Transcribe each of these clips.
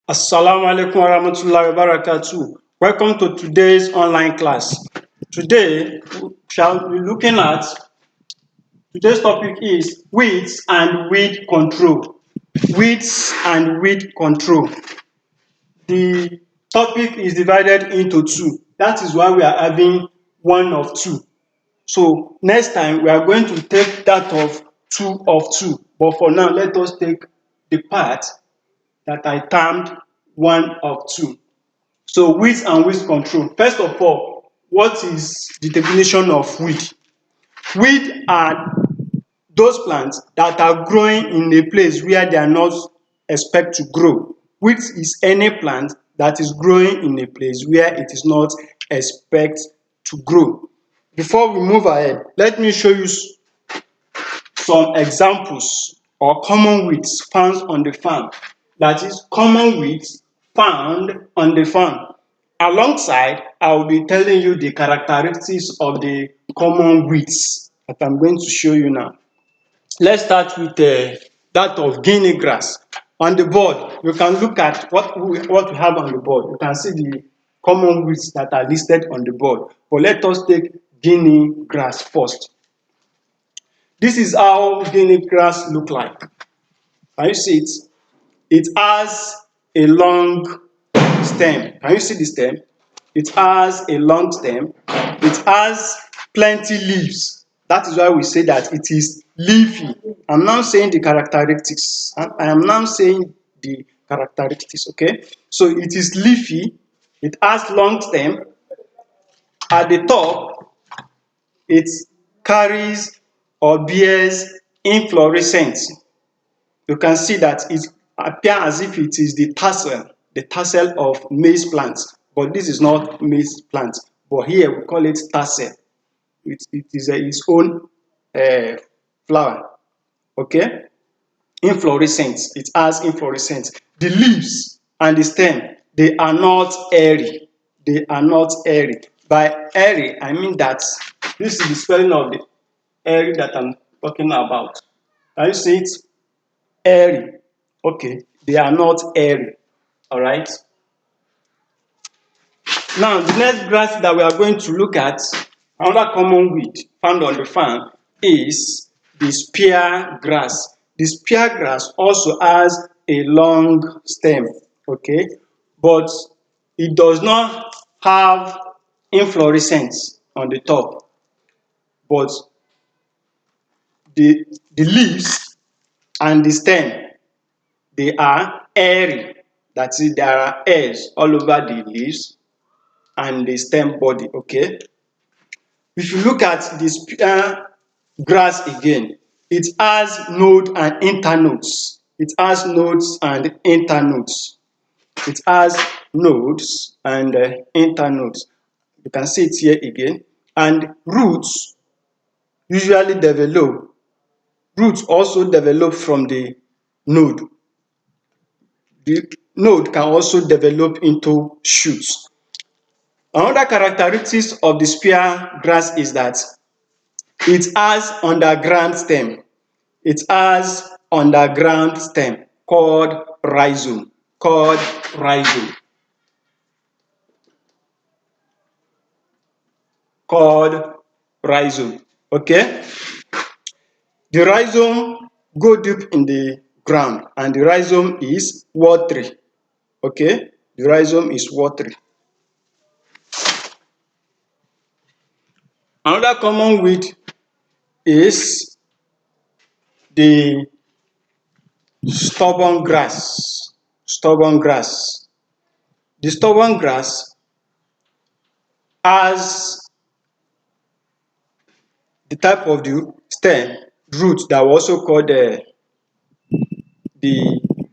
Assalamu alaikum warahmatullahi wabarakatuh. Welcome to today's online class. Today, we shall be looking at today's topic is weeds and weed control. Weeds and weed control. The topic is divided into two. That is why we are having one of two. So next time we are going to take that of two of two. But for now, let us take the part that I termed one of two. So weeds and weed control. First of all, what is the definition of weed? Weed are those plants that are growing in a place where they are not expected to grow. Weed is any plant that is growing in a place where it is not expected to grow. Before we move ahead, let me show you some examples or common weeds found on the farm. That is, common weeds found on the farm. Alongside, I will be telling you the characteristics of the common weeds that I'm going to show you now. Let's start with that of guinea grass. On the board, you can look at what we have on the board. You can see the common weeds that are listed on the board. But let us take guinea grass first. This is how guinea grass look like. Can you see it? It has a long stem. Can you see the stem? It has a long stem. It has plenty leaves. That is why we say that it is leafy. I'm now saying the characteristics. I am now saying the characteristics, okay? So it is leafy. It has long stem. At the top, it carries or bears inflorescence. You can see that it appears as if it is the tassel of maize plants, but this is not maize plant. But here we call it tassel. It is its own flower. Okay, inflorescence. It has inflorescence. The leaves and the stem, they are not hairy. They are not hairy. By hairy, I mean that this is the spelling of the hairy that I'm talking about. Can you see it? Hairy. Okay, they are not hairy. All right. Now, the next grass that we are going to look at, another common weed found on the farm, is the spear grass. The spear grass also has a long stem, okay, but it does not have inflorescence on the top, but the leaves and the stem, they are hairy. That is, there are hairs all over the leaves and the stem body, okay? If you look at the spear grass again, it has node and internodes. It has nodes and internodes. It has nodes and internodes. You can see it here again. And roots usually develop. Roots also develop from the node. The node can also develop into shoots. Another characteristics of the spear grass is that it has underground stem. It has underground stem called rhizome. Called rhizome. Called rhizome. Okay? The rhizome go deep in the ground, and the rhizome is watery. Okay? The rhizome is watery. Another common weed is the stubborn grass. Stubborn grass. The stubborn grass has the type of the stem root that we also call the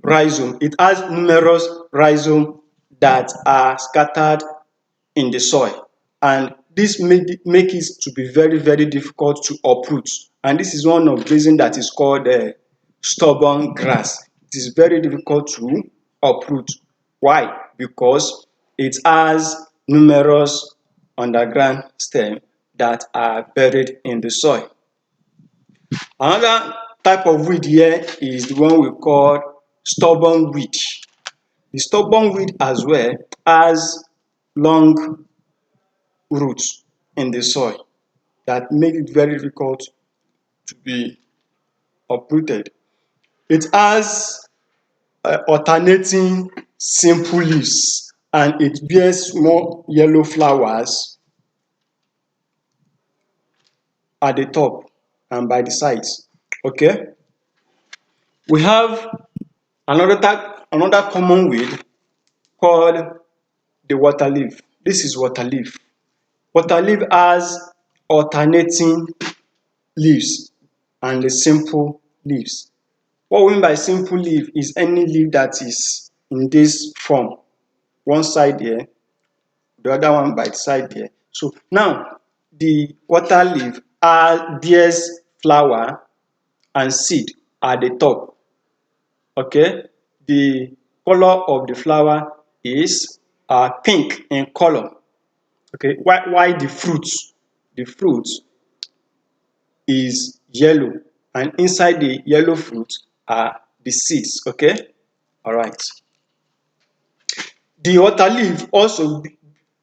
rhizome. It has numerous rhizomes that are scattered in the soil, and this make it to be very, very difficult to uproot. And this is one of the reasons that is called stubborn grass. It is very difficult to uproot. Why? Because it has numerous underground stems that are buried in the soil. Another type of weed here is the one we call stubborn weed. The stubborn weed as well has long roots in the soil that make it very difficult to be uprooted. It has alternating simple leaves and it bears small yellow flowers at the top and by the sides. Okay, we have another common weed called the water leaf. This is water leaf. Water leaf has alternating leaves and the simple leaves. What we mean by simple leaf is any leaf that is in this form, one side here, the other one by the side here. So now the water leaf bears flower and seed at the top. Okay, the color of the flower is pink in color. Okay, why the fruit is yellow, and inside the yellow fruit are the seeds. Okay, all right. The water leaf also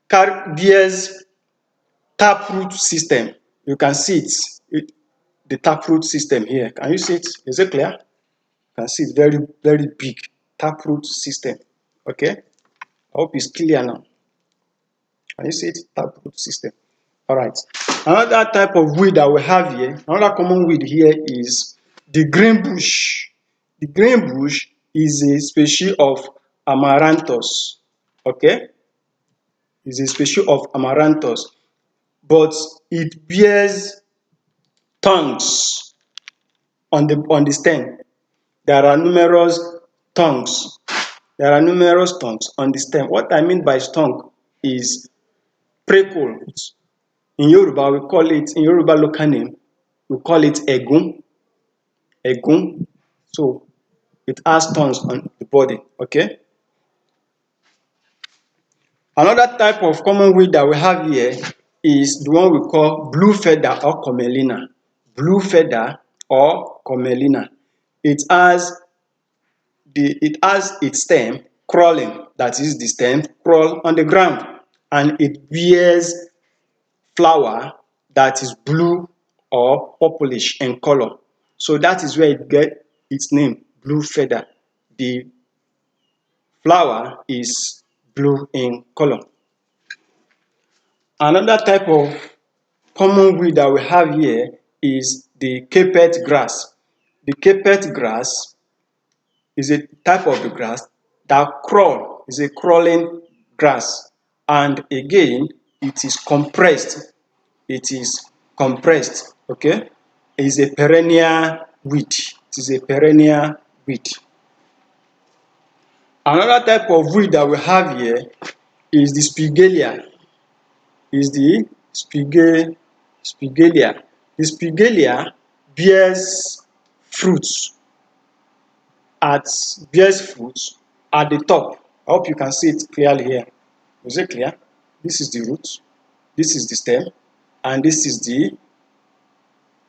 bears taproot system. You can see the taproot system here. Can you see it? Is it clear? You can see it very big taproot system. Okay, I hope it's clear now. Can you see it? Taproot system. All right. Another type of weed that we have here, another common weed here is the green bush. The green bush is a species of amaranthus. Okay, is a species of amaranthus, but it bears tongues on the stem. There are numerous tongues. There are numerous tongues on the stem. What I mean by tongue is prickles. In Yoruba, we call it, in Yoruba local name, we call it egun. Egun. So it has tongues on the body. Okay. Another type of common weed that we have here is the one we call blue feather or commelina. Blue feather or commelina. It has its stem crawling, that is the stem crawl on the ground, and it bears flower that is blue or purplish in color. So that is where it gets its name, blue feather. The flower is blue in color. Another type of common weed that we have here is the carpet grass. The carpet grass is a type of the grass that is a crawling grass, and again it is compressed. It is compressed. Okay, it is a perennial weed. It is a perennial weed. Another type of weed that we have here is the spigelia. Spigelia. The spigelia bears fruits at the top. I hope you can see it clearly here. Is it clear? This is the root, this is the stem, and this is the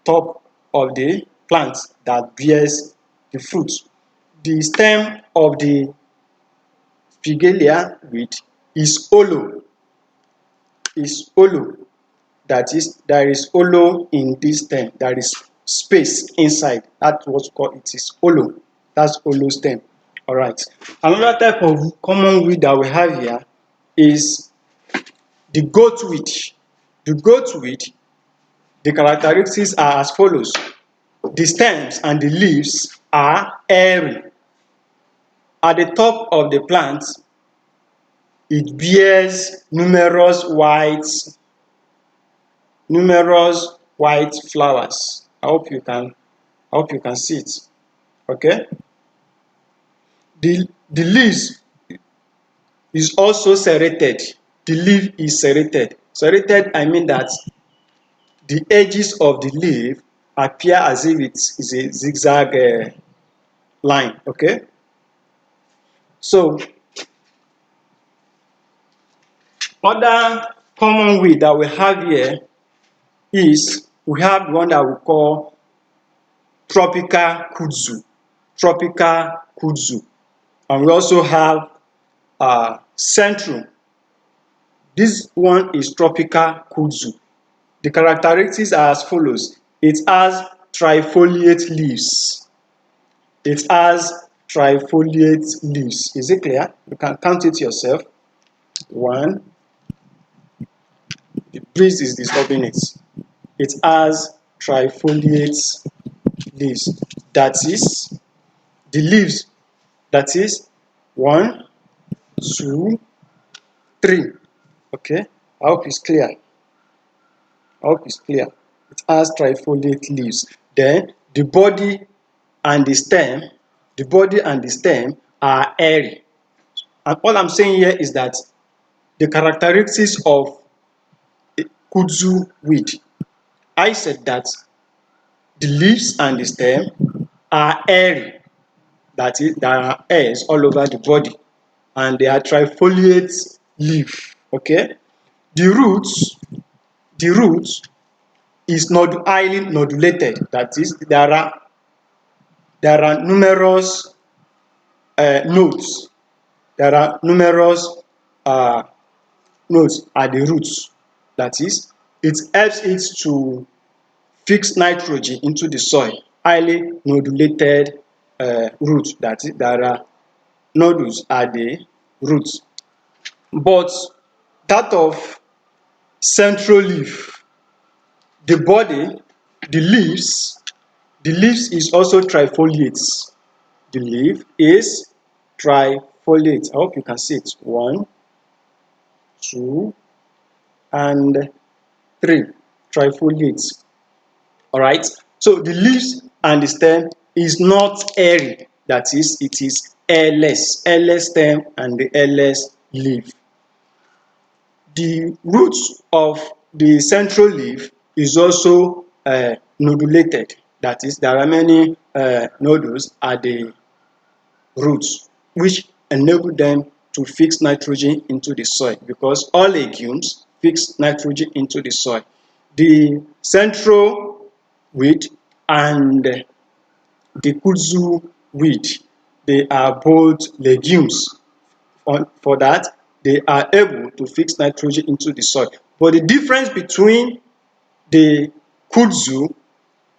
top of the plant that bears the fruit. The stem of the spigelia weed is hollow. That is, there is hollow in this stem. There is space inside. That's what's called, it is hollow. That's hollow stem. All right. Another type of common weed that we have here is the goat weed. The goat weed, the characteristics are as follows. The stems and the leaves are hairy. At the top of the plant, it bears numerous white flowers. I hope you can see it. Okay. The leaves is also serrated. The leaf is serrated. Serrated, I mean that the edges of the leaf appear as if it is a zigzag line. Okay. So other common weed that we have here is we have one that we call Tropica kudzu. Tropica kudzu. And we also have central. This one is Tropica kudzu. The characteristics are as follows. It has trifoliate leaves. It has trifoliate leaves. Is it clear? You can count it yourself. 1. The breeze is disturbing it. It has trifoliate leaves. That is the leaves. That is 1, 2, 3. Okay. I hope it's clear. It has trifoliate leaves. Then the body and the stem are hairy. And all I'm saying here is that the characteristics of kudzu weed. I said that the leaves and the stem are hairy. That is, there are hairs all over the body, and they are trifoliate leaf. Okay. The roots is highly nodulated. That is, there are numerous nodes. There are numerous nodes at the roots. That is, it helps it to fix nitrogen into the soil. Highly nodulated root. That is, there are nodules at the roots. But that of central leaf, the body, the leaves is also trifoliate. The leaf is trifoliate. I hope you can see it. 1, 2, and 3. Trifoliate. Alright. So the leaves and the stem is not hairy. That is, it is hairless. Hairless stem and the hairless leaf. The roots of the central leaf is also nodulated. That is, there are many nodules at the roots, which enable them to fix nitrogen into the soil, because all legumes fix nitrogen into the soil. The central weed and the kudzu weed, they are both legumes. For that, they are able to fix nitrogen into the soil. But the difference between the kudzu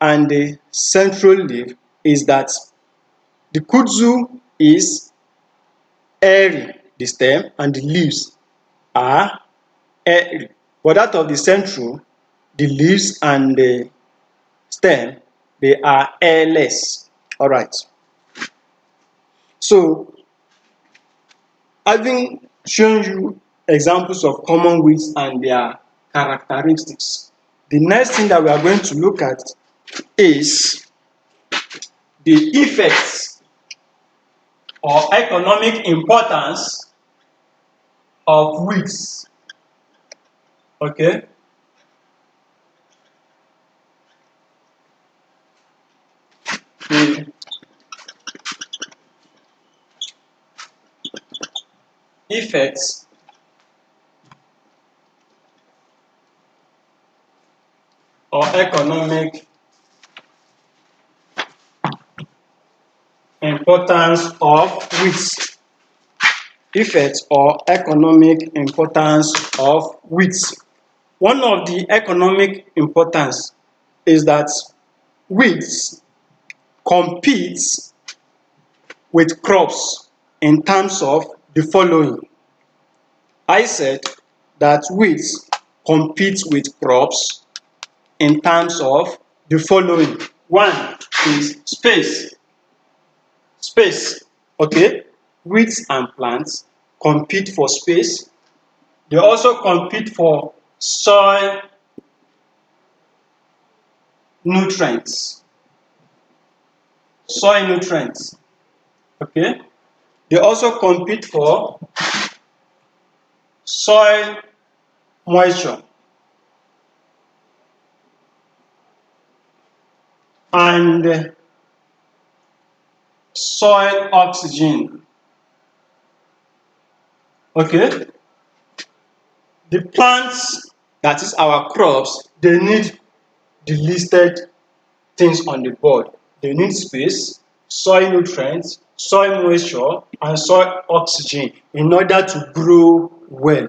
and the central leaf is that the kudzu is hairy, the stem, and the leaves are hairy. But that of the central, the leaves and the stem, they are hairless. Alright. So, having shown you examples of common weeds and their characteristics, the next thing that we are going to look at is the effects or economic importance of weeds. Okay? The effects or economic importance of weeds. Effects or economic importance of weeds. One of the economic importance is that weeds compete with crops in terms of the following. I said that weeds compete with crops in terms of the following. One is space. Space, okay? Weeds and plants compete for space. They also compete for soil nutrients. Soil nutrients, okay? They also compete for soil moisture and soil oxygen. Okay? The plants, that is our crops, they need the listed things on the board. They need space, soil nutrients, soil moisture, and soil oxygen in order to grow well,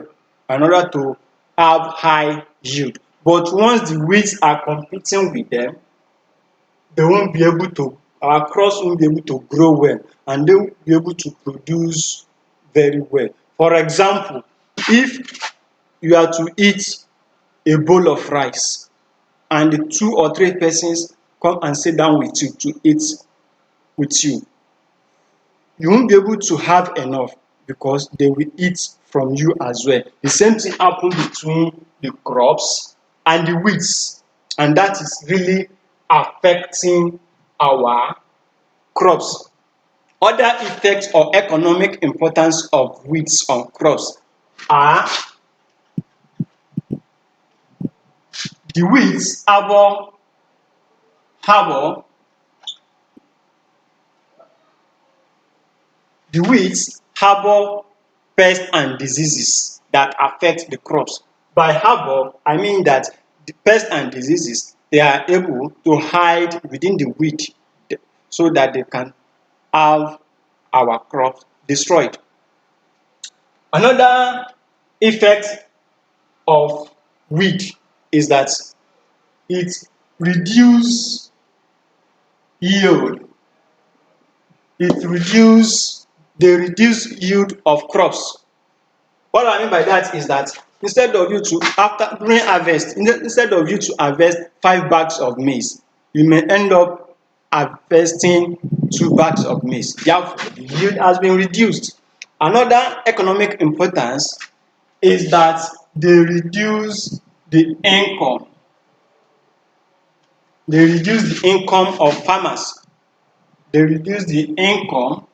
in order to have high yield. But once the weeds are competing with them, they won't be able to, our crops won't be able to grow well, and they won't be able to produce very well. For example, if you are to eat a bowl of rice and the 2 or 3 persons come and sit down with you to eat with you, you won't be able to have enough because they will eat from you as well. The same thing happens between the crops and the weeds, and that is really affecting our crops. Other effects or economic importance of weeds on crops are the weeds harbor the weeds harbor pests and diseases that affect the crops. By harbor, I mean that the pests and diseases, they are able to hide within the weed so that they can have our crops destroyed. Another effect of weed is that it reduce yield. They reduce yield of crops. What I mean by that is that instead of you to, after during harvest, instead of you to harvest 5 bags of maize, you may end up harvesting 2 bags of maize. Therefore, the yield has been reduced. Another economic importance is that they reduce the income. They reduce the income of farmers. They reduce the income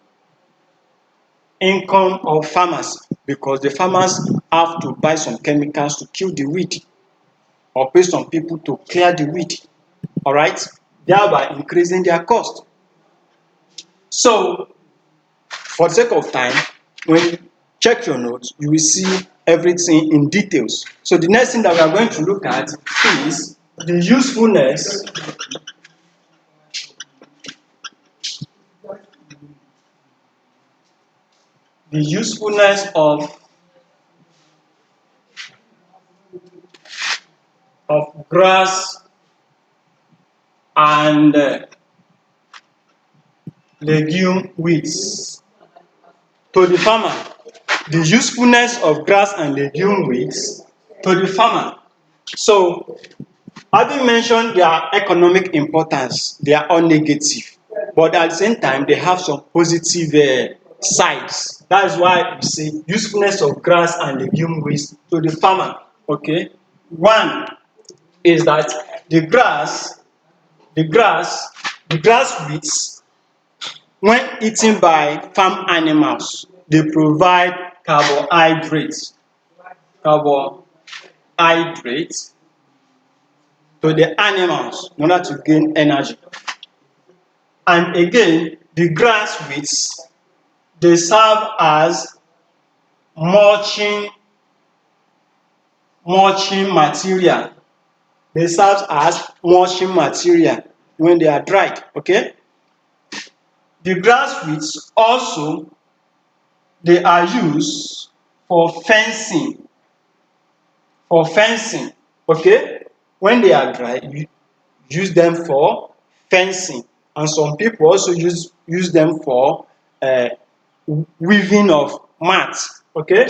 of farmers because the farmers have to buy some chemicals to kill the weed or pay some people to clear the weed, all right, thereby increasing their cost. So for the sake of time, when you check your notes, you will see everything in details. So the next thing that we are going to look at is the usefulness of grass and legume weeds to the farmer. The usefulness of grass and legume weeds to the farmer. So, having mentioned their economic importance, they are all negative, but at the same time, they have some positive sides. That is why we say usefulness of grass and legume weeds to the farmer. Okay, one is that the grass weeds, when eaten by farm animals, they provide carbohydrates to the animals in order to gain energy. And again, the grass weeds, they serve as mulching material. They serve as mulching material when they are dried. Okay. The grass weeds also, they are used for fencing. Okay. When they are dry, you use them for fencing, and some people also use them for uh, weaving of mats. Okay.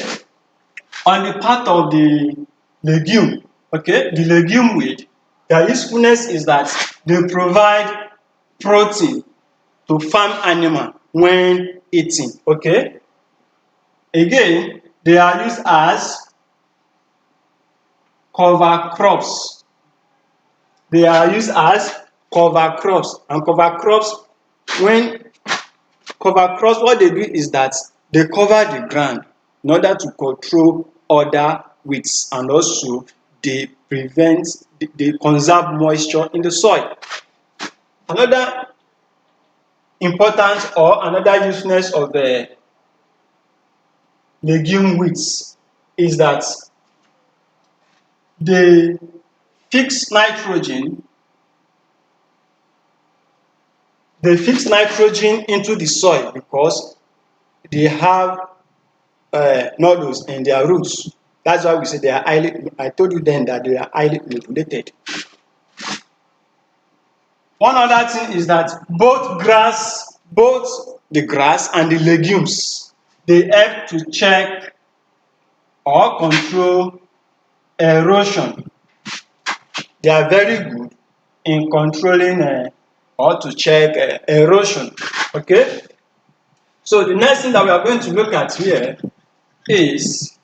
On the part of the legume, okay, the legume weed, their usefulness is that they provide protein to farm animal when eating. Okay. Again, they are used as cover crops. They are used as cover crops, and cover crops, what they do is that they cover the ground in order to control other weeds, and also they conserve moisture in the soil. Another important or another usefulness of the legume weeds is that they fix nitrogen they fix nitrogen into the soil because they have nodules in their roots. That's why we say they are highly, I told you then that they are highly manipulated. One other thing is that both the grass and the legumes, they help to check or control erosion. They are very good in controlling or to check erosion. Okay? So the next thing that we are going to look at here is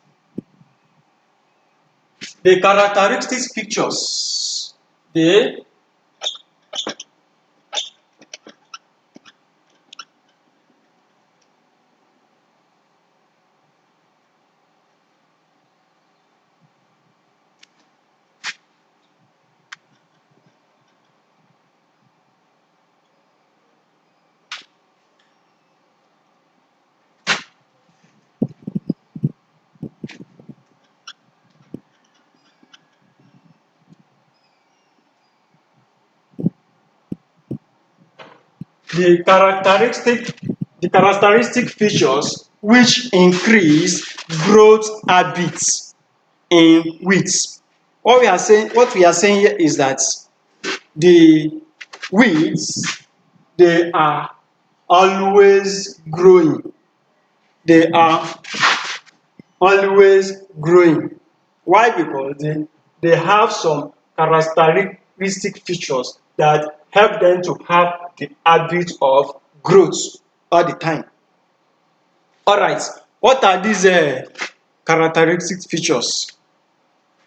the characteristics features. The characteristic features which increase growth habits in weeds. What we are saying here is that the weeds, they are always growing. They are always growing. Why? Because they have some characteristic features that help them to have the habit of growth all the time. Alright, what are these characteristic features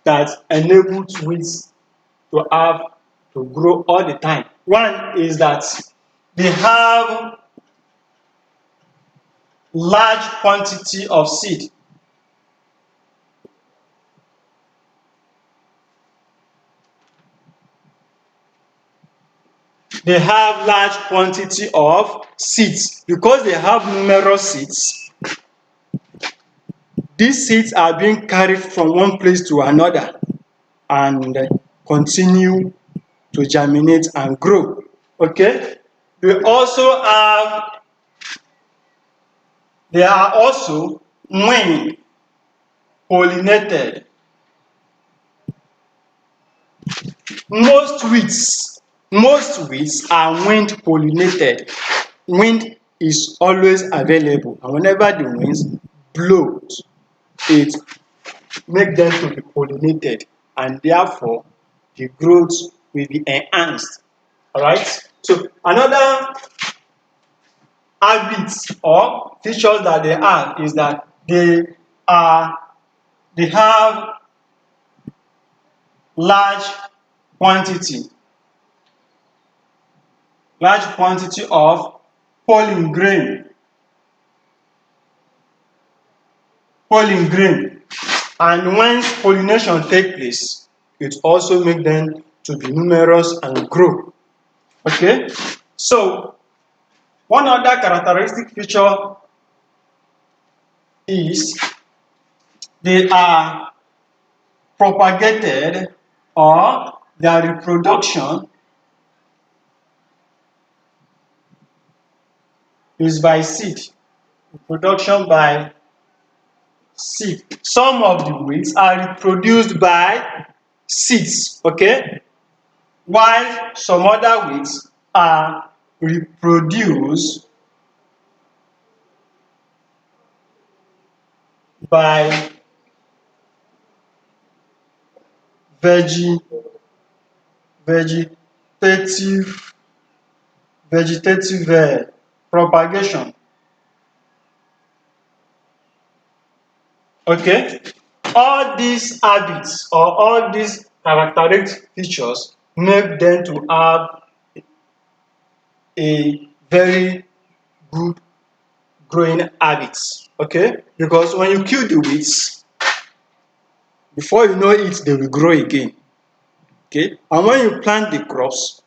that enable weeds to grow all the time? One is that they have large quantity of seed. They have large quantity of seeds. Because they have numerous seeds, these seeds are being carried from one place to another and continue to germinate and grow. Okay? They are also wind pollinated. Most weeds are wind pollinated. Wind is always available, and whenever the winds blows, it makes them to be pollinated, and therefore the growth will be enhanced. Alright? So another habits or features that they have is that they have large quantity of pollen grain. And when pollination take place, it also make them to be numerous and grow. Okay? So one other characteristic feature is they are propagated, or their reproduction is by seed. Reproduction by seed. Some of the weeds are reproduced by seeds, okay? While some other weeds are reproduced by vegetative propagation. Okay? All these habits or all these characteristic features make them to have a very good growing habits. Okay? Because when you kill the weeds, before you know it, they will grow again. Okay? And when you plant the crops,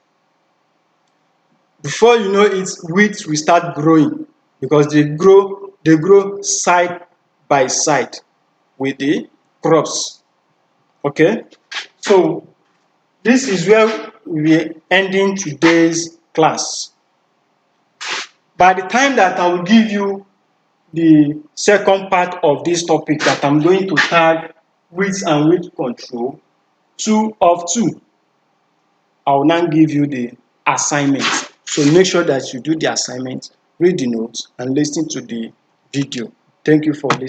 before you know it, weeds will start growing because they grow side by side with the crops. Okay? So this is where we are ending today's class. By the time that I will give you the second part of this topic that I'm going to tag width and width control 2 of 2, I will now give you the assignment. So make sure that you do the assignment, read the notes, and listen to the video. Thank you for listening.